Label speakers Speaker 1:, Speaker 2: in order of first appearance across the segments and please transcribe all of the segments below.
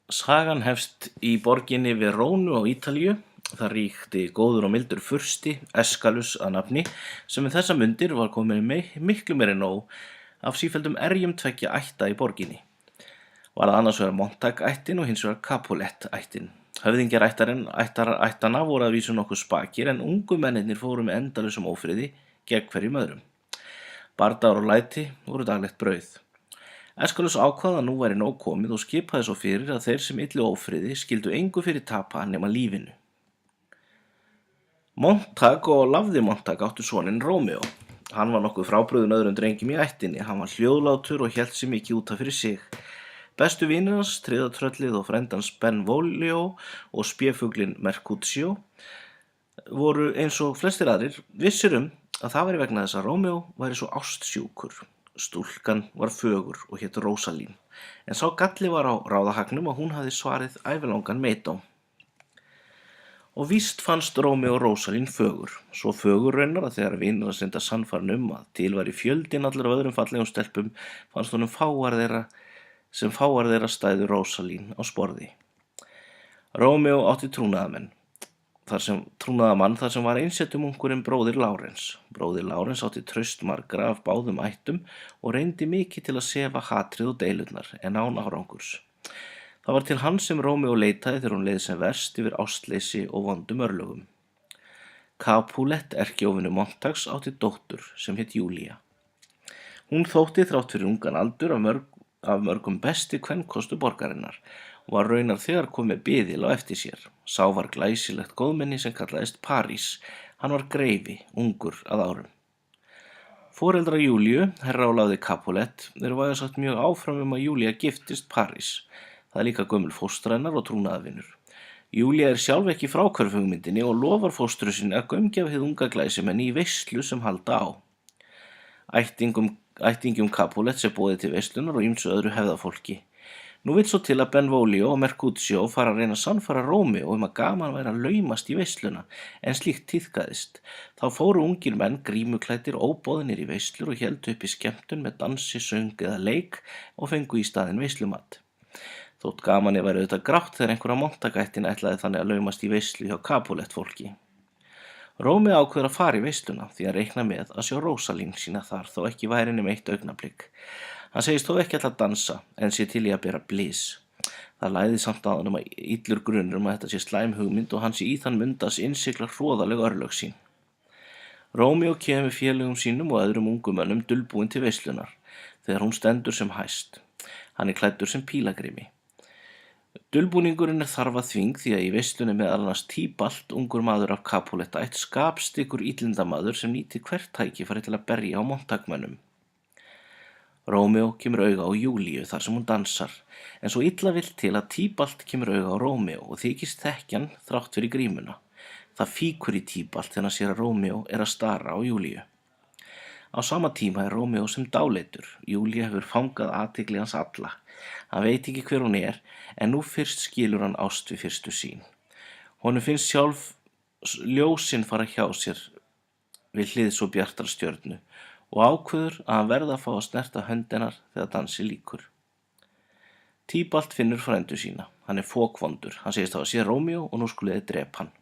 Speaker 1: Sagan hefst í borginni Verónu á Ítalíu. Það ríkti góður og mildur fursti, Eskalus að nafni, sem um þessar mundir var kominn miklu meiri nóg af sífelldum erjum tveggja ætta í borginni. Var það annars vegar Montag-ættin og hins vegar Capulet-ættin. Höfðingjar ættanna voru að vísu nokkuð spakir en ungu mennirnir fóru með endalausum ófriði gegn hverjum öðrum. Bardagar og læti voru daglegt brauð. Eskalus ákvað að nú væri nóg komið og skipaði svo fyrir að þeir sem yllu ófriði skildu engu fyrir tapa nema lífinu. Montag og Lafði Montag áttu soninn Rómeó. Hann var nokkuð frábrugðinn öðrum drengjum í ættinni. Hann var hljóðlátur og hélt sig mikið út af fyrir sig. Bestu vinir hans, Tryggðatröllið og frændans Benvolio og spéfuglinn Mercutio, voru eins og flestir aðrir vissir að það væri vegna þess að Rómeó væri svo ástsjúkur. Stúlkan var fögur og hét Rósalín, en sá galli var á ráðahagnum að hún hafði svarið ævilangan meitóm. Og víst fannst Rómeó Rósalín fögur, svo fögur raunar að þegar vinir hans reyndu að sannfæra að til væri fjöldinn allir af öðrum fallegum stelpum, fannst honum fáar þeirra stæðu Rósalín á sporði. Rómeó átti trúnaðamann þar sem var einsettum ungurinn bróðir Lárens. Bróðir Lárens átti traust margra af báðum ættum og reyndi mikið til að sefa hatrið og deilurnar en án árangurs. Það var til hans sem Rómeó leitaði þegar hún leið sem verst yfir ástleysi og vondum örlögum. Capulet, erkióvinur Montags, átti dóttur sem hét Júlía. Hún þótti þrátt fyrir ungan aldur af mörgum besti kvenkostur borgarinnar og var raunar þegar komið biðil á eftir sér. Sá var glæsilegt góðmenni sem kallaðist París. Hann var greifi, ungur að árum. Foreldrar Júlíu, herra Lafði Capulet, vægast sagt mjög áfram að Júlía giftist París. Það líka gömul fóstra hennar og trúnaðarvinur. Júlía sjálf ekki fráhverf hugmyndinni og lofar fóstru sinni að gaumgæfa hið unga glæsimenni í veislu sem halda á. Ættingjum Capulet sé boðið til veislunar og ýmsu öðru hefðafólki. Nú vill svo til að Benvolio og Mercutio fara að reyna að sannfæra Rómeó að gaman væri að laumast í veisluna, en slíkt tíðkaðist. Þá fóru ungir menn grímuklæddir óboðnir í veislur og héldu upp í skemmtun með dansi, söng eða leik og fengu í staðinn veislumat. Þótt gamanið væri auðvitað grátt þegar einhverja Montag-ættin ætlaði þannig að laumast í veislu hjá Capulet fólki. Rómeó ákveður að fara í veisluna því að reikna með að sjá Rósalín sína þar þó ekki væri nema eitt augnablik. Hann segist þó ekki ætla að dansa en sé til í að bera blys. Það læði samt að honum að illur grunur að þetta sé slæm hugmynd og hann sé í þann mundas innsigla hroðaleg örlög sín. Rómeó kemur félögum sínum og öðrum ungumönnum dulbúinn til veislunar þegar hún stendur sem hæst. Hann klæddur sem pílagrimi. Dulbúningurinn þarfa þving því að í veislunni meðal annars Tíbalt, ungur maður af Capulet-ætt, skapstyggur illindamaður sem nýtir hvert tækifæri til að berja á Montagmönnum. Rómeó kemur auga á Júlíu þar sem hún dansar, en svo illa vill til að Tíbalt kemur auga á Rómeó og þykist þekkjan þrátt fyrir grímuna. Það fíkur í Tíbalt þegar hann sér að Rómeó að stara á Júlíu. Á sama tíma Rómeó sem dáleitur. Júlía hefur fangað athygli hans alla. Hann veit ekki hver hún en nú fyrst skilur hann ást við fyrstu sýn. Honum finnst sjálf ljósin fara hjá sér við hlið svo bjartar stjörnu og ákveður að hann verða að fá að snerta hönd hennar þegar dansi lýkur. Tíbalt finnur frændu sína. Hann fokvondur. Hann segist hafa séð Rómeó og nú skuli þeir drepa hann.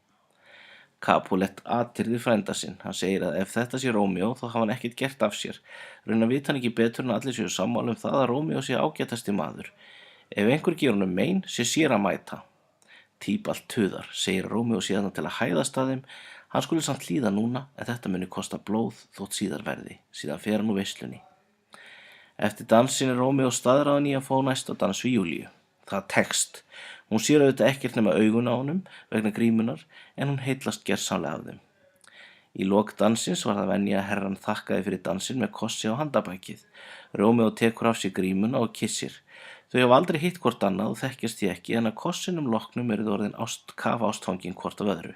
Speaker 1: Capulet athyrðir frænda sinn. Hann segir að ef þetta sé Rómeó þá hafa hann ekkert gert af sér. Raunar vita hann ekki betur en allir séu sammála það að Rómeó sé ágætasti maður. Ef einhver gefur honum mein sé sér að mæta. Tíbalt tuðar, segir Rómeó síðan til að hæðast að þeim. Hann skuli samt líða núna en þetta muni kosta blóð þótt síðar verði. Síðan fer hann úr veislunni. Eftir dansin Rómeó staðráðinn í að fá næsta dans við Júlíu. Það tekst. Hún sér auðvitað ekkert nema augun á honum vegna grímunar en hún heillast gersamlega af þeim. Í lok dansins var það venja að herran þakkaði fyrir dansin með kossi á handabækið. Rómeó tekur af sér grímuna og kissir. Þau hafa aldrei hitt hvort annað og þekkjast því ekki en að kossinum loknum þau orðin kafa ástfangin hvort af öðru.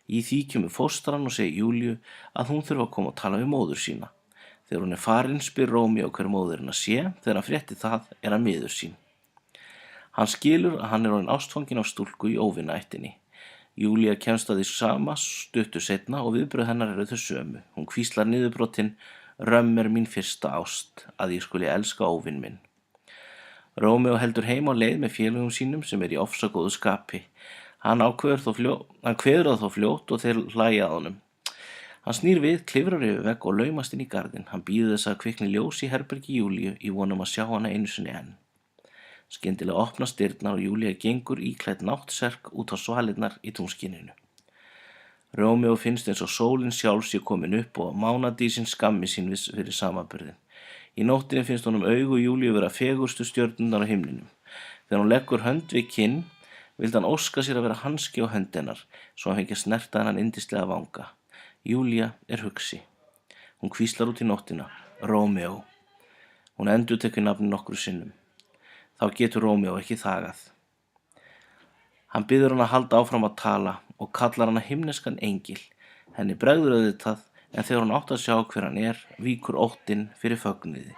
Speaker 1: Í því kemur fóstran og segir Júlíu að hún þurfa að koma og tala við móður sína. Þegar hún farin spyr Rómeó hver móðurinn að sé, þegar hann frétti það hann miður sín. Hann skilur að hann orðinn ástfanginn af stúlku í óvinaættinni. Júlía kemst að því sama stuttu seinna og viðbrögð hennar eru þau sömu. Hún hvíslar niðurbrotin, römm mín fyrsta ást, að ég skuli elska óvin minn. Rómeó heldur heim á leið með félögum sínum sem í ofsagóðu skapi. Hann kveður það þó fljótt og þeir hlæja að honum. Hann snýr við, klifrar yfir vegg og laumast inn í garðinn. Hann bíður þess að kvikni ljós í herbergi Júlíu í von að sjá hana einu sinni enn. Skyndilega opnast dyrnar og Júlía gengur íklædd náttserk út á svalirnar í túnskininu. Rómeó finnst eins og sólin sjálf sé komin upp og mánadísin skammi sín fyrir samanburðinn. Í nóttinni finnst honum augu Júlíu vera fegurstu stjörnurnar á himninum. Þegar hún leggur hönd við kinn, vildi hann óska sér að vera hanski á hönd hennar, svo hann fengi að snerta hennan yndislega vanga. Júlía er hugsi. Hún hvíslar út í nóttina, Rómeó. Hún endurtekur nafnið nokkru sinnum. Þá getur Rómeó ekki þagað. Hann biður hann að halda áfram að tala og kallar hann himneskan engil. Henni bregður auðvitað, en þegar hún átt að sjá hver hann víkur óttinn fyrir fögnuði.